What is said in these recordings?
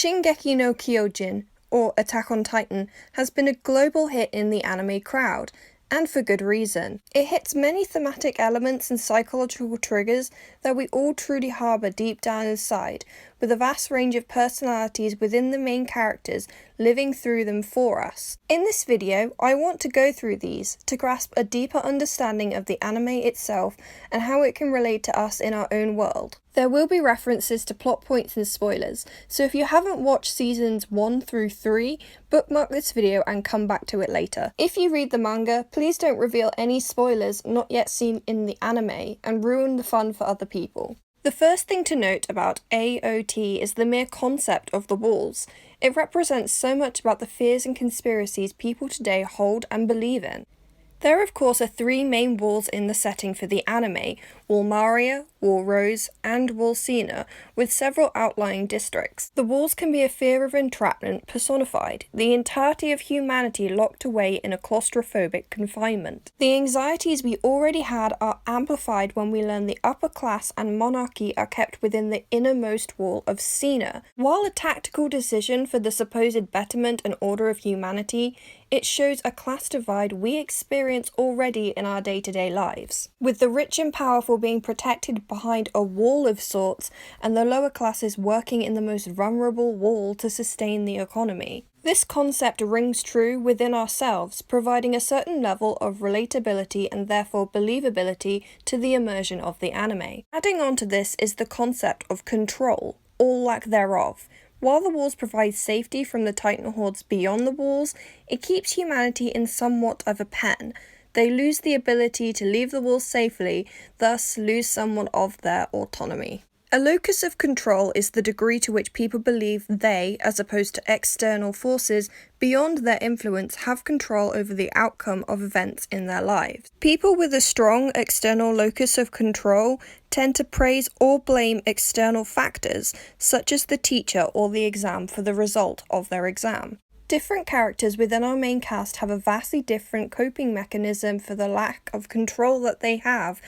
Shingeki no Kyojin, or Attack on Titan, has been a global hit in the anime crowd, and for good reason. It hits many thematic elements and psychological triggers that we all truly harbour deep down inside, with a vast range of personalities within the main characters living through them for us. In this video, I want to go through these to grasp a deeper understanding of the anime itself and how it can relate to us in our own world. There will be references to plot points and spoilers, so if you haven't watched seasons 1 through 3, bookmark this video and come back to it later. If you read the manga, please don't reveal any spoilers not yet seen in the anime and ruin the fun for other people. The first thing to note about AOT is the mere concept of the walls. It represents so much about the fears and conspiracies people today hold and believe in. There of course are 3 main walls in the setting for the anime, Wall Maria, Wall Rose, and Wall Sina, with several outlying districts. The walls can be a fear of entrapment personified, the entirety of humanity locked away in a claustrophobic confinement. The anxieties we already had are amplified when we learn the upper class and monarchy are kept within the innermost wall of Sina. While a tactical decision for the supposed betterment and order of humanity, it shows a class divide we experience already in our day-to-day lives, with the rich and powerful being protected behind a wall of sorts and the lower classes working in the most vulnerable wall to sustain the economy. This concept rings true within ourselves, providing a certain level of relatability and therefore believability to the immersion of the anime. Adding on to this is the concept of control, or lack thereof. While the walls provide safety from the Titan hordes beyond the walls, it keeps humanity in somewhat of a pen. They lose the ability to leave the walls safely, thus lose somewhat of their autonomy. A locus of control is the degree to which people believe they, as opposed to external forces beyond their influence, have control over the outcome of events in their lives. People with a strong external locus of control tend to praise or blame external factors, such as the teacher or the exam, for the result of their exam. Different characters within our main cast have a vastly different coping mechanism for the lack of control that they have,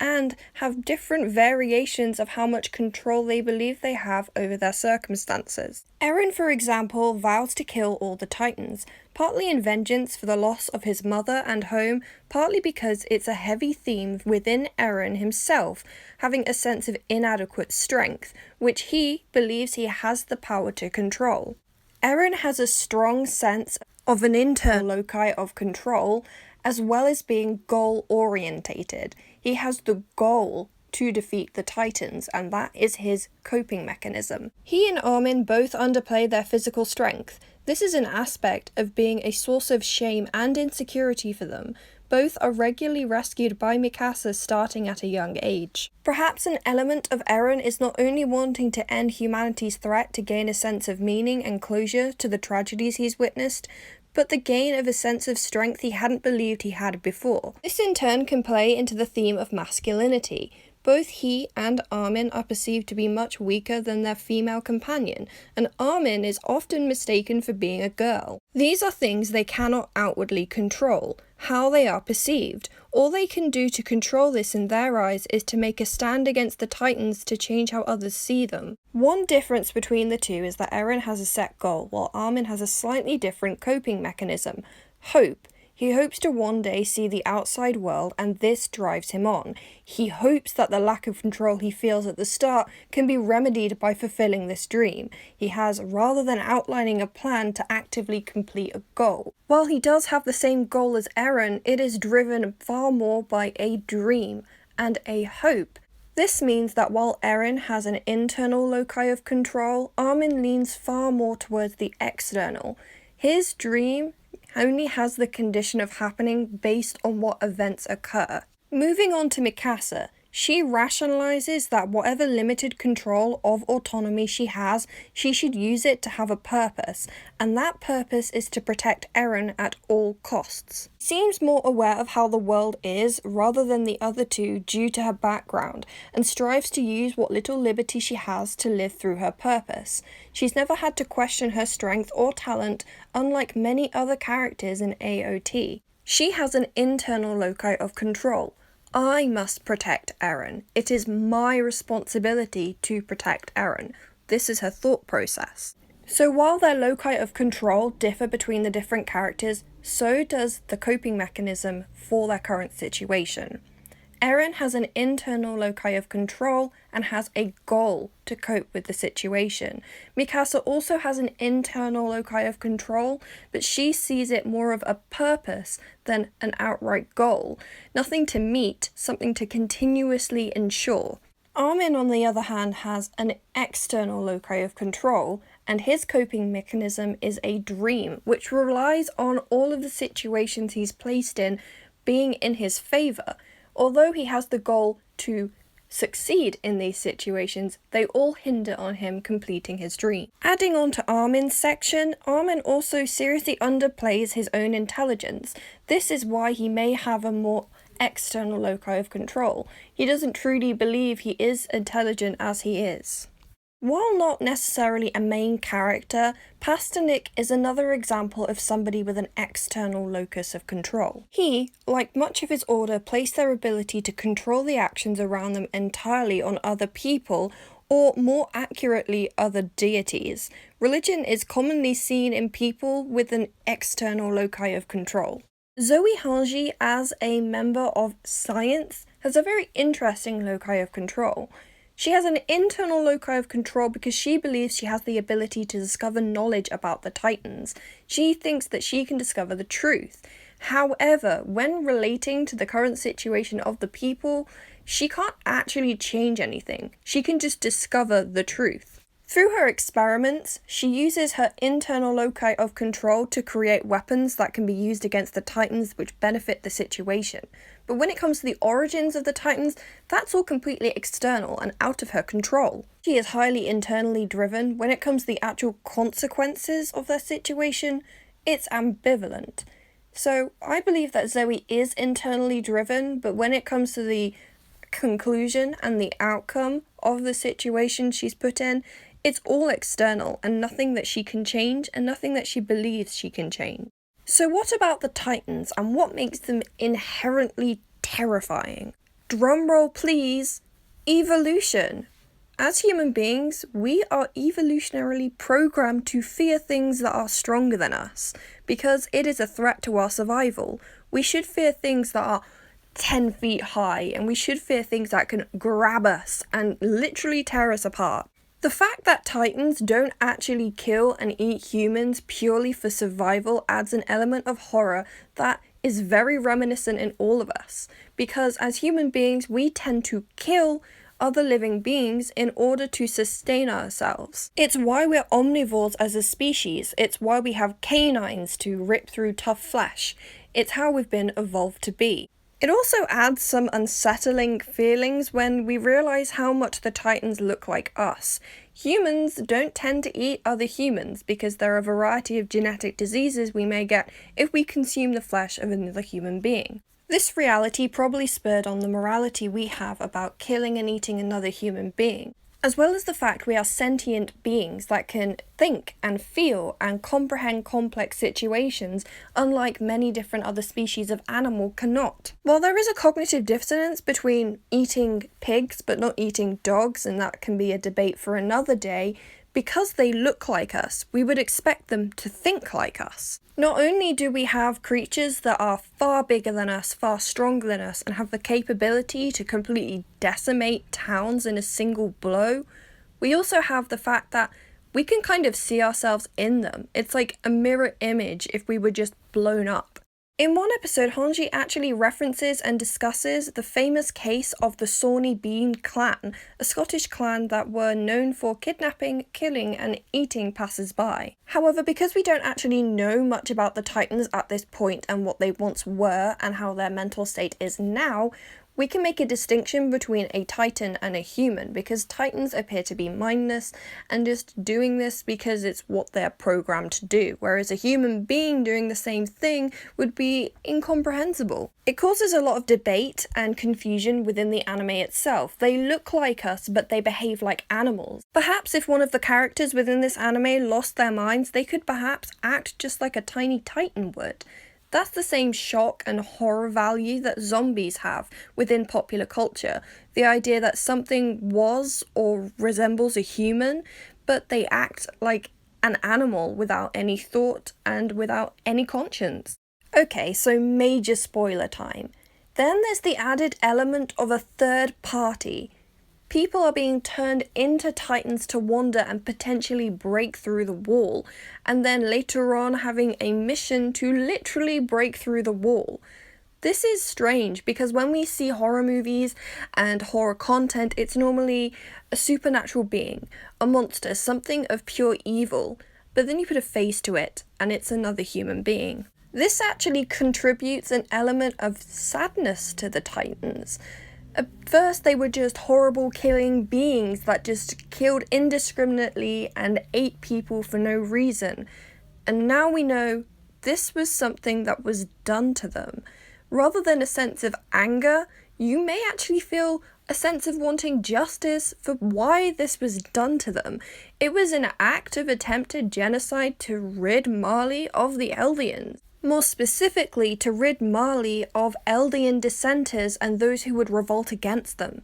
and have different variations of how much control they believe they have over their circumstances. Eren, for example, vows to kill all the Titans, partly in vengeance for the loss of his mother and home, partly because it's a heavy theme within Eren himself, having a sense of inadequate strength, which he believes he has the power to control. Eren has a strong sense of an internal loci of control, as well as being goal-orientated. He has the goal to defeat the Titans, and that is his coping mechanism. He and Armin both underplay their physical strength. This is an aspect of being a source of shame and insecurity for them. Both are regularly rescued by Mikasa starting at a young age. Perhaps an element of Eren is not only wanting to end humanity's threat to gain a sense of meaning and closure to the tragedies he's witnessed, but the gain of a sense of strength he hadn't believed he had before. This in turn can play into the theme of masculinity. Both he and Armin are perceived to be much weaker than their female companion, and Armin is often mistaken for being a girl. These are things they cannot outwardly control, how they are perceived. All they can do to control this in their eyes is to make a stand against the Titans to change how others see them. One difference between the two is that Eren has a set goal, while Armin has a slightly different coping mechanism: hope. He hopes to one day see the outside world, and this drives him on. He hopes that the lack of control he feels at the start can be remedied by fulfilling this dream he has, rather than outlining a plan to actively complete a goal. While he does have the same goal as Eren, it is driven far more by a dream and a hope. This means that while Eren has an internal loci of control, Armin leans far more towards the external. His dream only has the condition of happening based on what events occur. Moving on to Mikasa, she rationalizes that whatever limited control of autonomy she has, she should use it to have a purpose, and that purpose is to protect Eren at all costs. She seems more aware of how the world is rather than the other two due to her background, and strives to use what little liberty she has to live through her purpose. She's never had to question her strength or talent, unlike many other characters in AOT. She has an internal loci of control. I must protect Eren. It is my responsibility to protect Eren. This is her thought process. So while their loci of control differ between the different characters, so does the coping mechanism for their current situation. Eren has an internal loci of control and has a goal to cope with the situation. Mikasa also has an internal loci of control, but she sees it more of a purpose than an outright goal. Nothing to meet, something to continuously ensure. Armin, on the other hand, has an external loci of control, and his coping mechanism is a dream, which relies on all of the situations he's placed in being in his favour. Although he has the goal to succeed in these situations, they all hinder on him completing his dream. Adding on to Armin's section, Armin also seriously underplays his own intelligence. This is why he may have a more external loci of control. He doesn't truly believe he is intelligent as he is. While not necessarily a main character, Pasternak is another example of somebody with an external locus of control. He, like much of his order, placed their ability to control the actions around them entirely on other people, or more accurately, other deities. Religion is commonly seen in people with an external loci of control. Zoe Hadji, as a member of science, has a very interesting loci of control. She has an internal loci of control because she believes she has the ability to discover knowledge about the Titans. She thinks that she can discover the truth. However, when relating to the current situation of the people, she can't actually change anything. She can just discover the truth. Through her experiments, she uses her internal loci of control to create weapons that can be used against the Titans which benefit the situation. But when it comes to the origins of the Titans, that's all completely external and out of her control. She is highly internally driven. When it comes to the actual consequences of their situation, it's ambivalent. So I believe that Zoe is internally driven, but when it comes to the conclusion and the outcome of the situation she's put in, it's all external and nothing that she can change and nothing that she believes she can change. So what about the Titans and what makes them inherently terrifying? Drumroll please, evolution. As human beings, we are evolutionarily programmed to fear things that are stronger than us because it is a threat to our survival. We should fear things that are 10 feet high and we should fear things that can grab us and literally tear us apart. The fact that Titans don't actually kill and eat humans purely for survival adds an element of horror that is very reminiscent in all of us, because as human beings we tend to kill other living beings in order to sustain ourselves. It's why we're omnivores as a species. It's why we have canines to rip through tough flesh. It's how we've been evolved to be. It also adds some unsettling feelings when we realise how much the Titans look like us. Humans don't tend to eat other humans because there are a variety of genetic diseases we may get if we consume the flesh of another human being. This reality probably spurred on the morality we have about killing and eating another human being, as well as the fact we are sentient beings that can think and feel and comprehend complex situations, unlike many different other species of animal cannot. While there is a cognitive dissonance between eating pigs but not eating dogs, and that can be a debate for another day, because they look like us, we would expect them to think like us. Not only do we have creatures that are far bigger than us, far stronger than us, and have the capability to completely decimate towns in a single blow, we also have the fact that we can kind of see ourselves in them. It's like a mirror image if we were just blown up. In one episode, Hanji actually references and discusses the famous case of the Sawney Bean clan, a Scottish clan that were known for kidnapping, killing, and eating passers-by. However, because we don't actually know much about the Titans at this point and what they once were and how their mental state is now, we can make a distinction between a Titan and a human, because Titans appear to be mindless and just doing this because it's what they're programmed to do, whereas a human being doing the same thing would be incomprehensible. It causes a lot of debate and confusion within the anime itself. They look like us, but they behave like animals. Perhaps if one of the characters within this anime lost their minds, they could perhaps act just like a tiny Titan would. That's the same shock and horror value that zombies have within popular culture. The idea that something was or resembles a human, but they act like an animal without any thought and without any conscience. Okay, so major spoiler time. Then there's the added element of a third party. People are being turned into Titans to wander and potentially break through the wall, and then later on having a mission to literally break through the wall. This is strange because when we see horror movies and horror content, it's normally a supernatural being, a monster, something of pure evil, but then you put a face to it and it's another human being. This actually contributes an element of sadness to the Titans. At first they were just horrible killing beings that just killed indiscriminately and ate people for no reason. And now we know this was something that was done to them. Rather than a sense of anger, you may actually feel a sense of wanting justice for why this was done to them. It was an act of attempted genocide to rid Mali of the Eldians. More specifically, to rid Mali of Eldian dissenters and those who would revolt against them.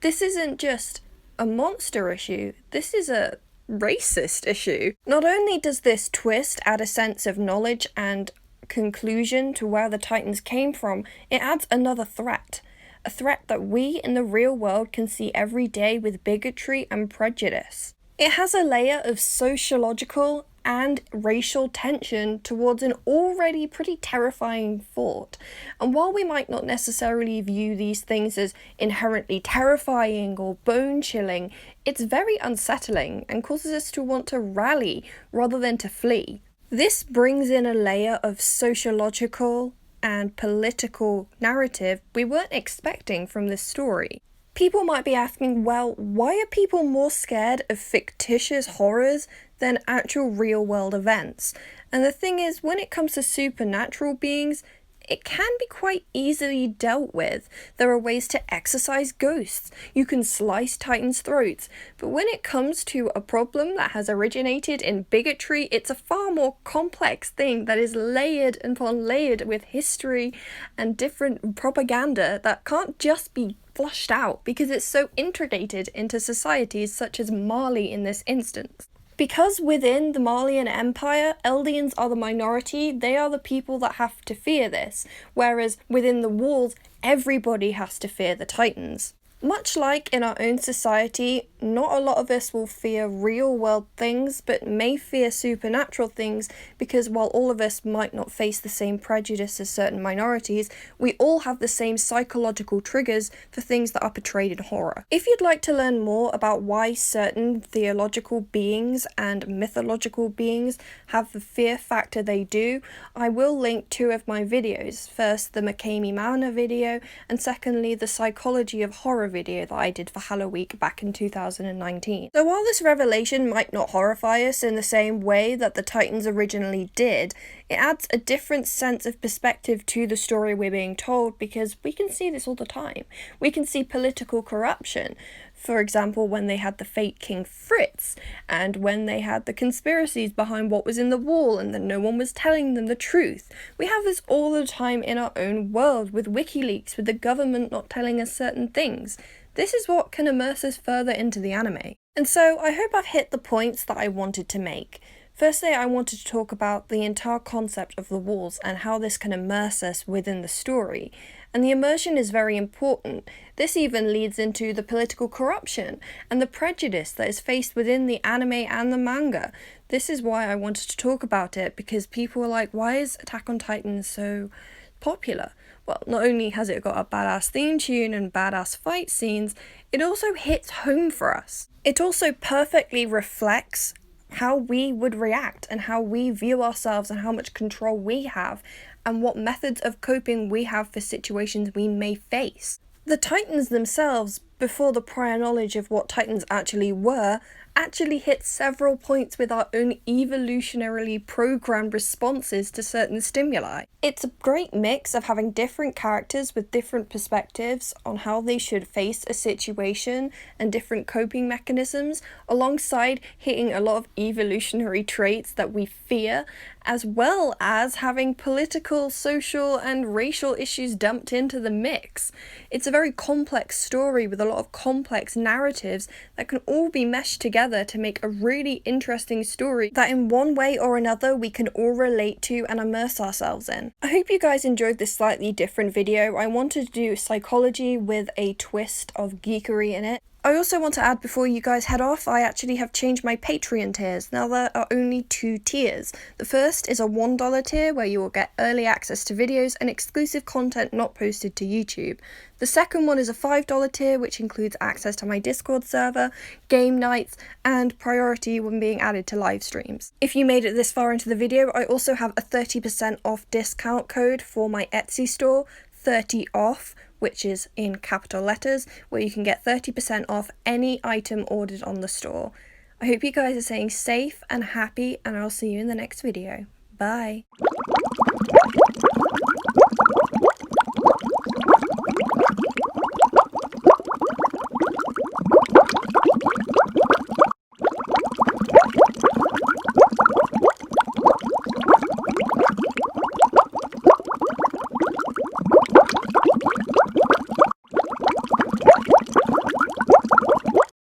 This isn't just a monster issue, this is a racist issue. Not only does this twist add a sense of knowledge and conclusion to where the Titans came from, it adds another threat. A threat that we in the real world can see every day with bigotry and prejudice. It has a layer of sociological and racial tension towards an already pretty terrifying thought. And while we might not necessarily view these things as inherently terrifying or bone-chilling, it's very unsettling and causes us to want to rally rather than to flee. This brings in a layer of sociological and political narrative we weren't expecting from this story. People might be asking, well, why are people more scared of fictitious horrors than actual real-world events? And the thing is, when it comes to supernatural beings, it can be quite easily dealt with. There are ways to exorcise ghosts. You can slice Titans' throats. But when it comes to a problem that has originated in bigotry, it's a far more complex thing that is layered upon layered with history and different propaganda that can't just be flushed out because it's so integrated into societies such as Mali in this instance. Because within the Malian Empire, Eldians are the minority, they are the people that have to fear this, whereas within the walls, everybody has to fear the Titans. Much like in our own society, not a lot of us will fear real-world things, but may fear supernatural things because while all of us might not face the same prejudice as certain minorities, we all have the same psychological triggers for things that are portrayed in horror. If you'd like to learn more about why certain theological beings and mythological beings have the fear factor they do, I will link two of my videos. First, the Makami Mana video, and secondly, the Psychology of Horror video that I did for Halloween back in 2019. So while this revelation might not horrify us in the same way that the Titans originally did, it adds a different sense of perspective to the story we're being told because we can see this all the time. We can see political corruption. For example, when they had the fake King Fritz, and when they had the conspiracies behind what was in the wall and that no one was telling them the truth. We have this all the time in our own world with WikiLeaks, with the government not telling us certain things. This is what can immerse us further into the anime. And so I hope I've hit the points that I wanted to make. Firstly, I wanted to talk about the entire concept of the walls and how this can immerse us within the story. And the immersion is very important. This even leads into the political corruption and the prejudice that is faced within the anime and the manga. This is why I wanted to talk about it, because people are like, why is Attack on Titan so popular? Well, not only has it got a badass theme tune and badass fight scenes, it also hits home for us. It also perfectly reflects how we would react and how we view ourselves and how much control we have and what methods of coping we have for situations we may face. The Titans themselves, before the prior knowledge of what Titans actually were, actually hit several points with our own evolutionarily programmed responses to certain stimuli. It's a great mix of having different characters with different perspectives on how they should face a situation and different coping mechanisms, alongside hitting a lot of evolutionary traits that we fear, as well as having political, social, and racial issues dumped into the mix. It's a very complex story with a lot of complex narratives that can all be meshed together together to make a really interesting story that in one way or another we can all relate to and immerse ourselves in. I hope you guys enjoyed this slightly different video. I wanted to do psychology with a twist of geekery in it. I also want to add before you guys head off, I actually have changed my Patreon tiers. Now there are only 2 tiers. The first is a $1 tier where you will get early access to videos and exclusive content not posted to YouTube. The second one is a $5 tier which includes access to my Discord server, game nights, and priority when being added to live streams. If you made it this far into the video, I also have a 30% off discount code for my Etsy store, 30 off, which is in capital letters, where you can get 30% off any item ordered on the store. I hope you guys are staying safe and happy, and I'll see you in the next video. Bye!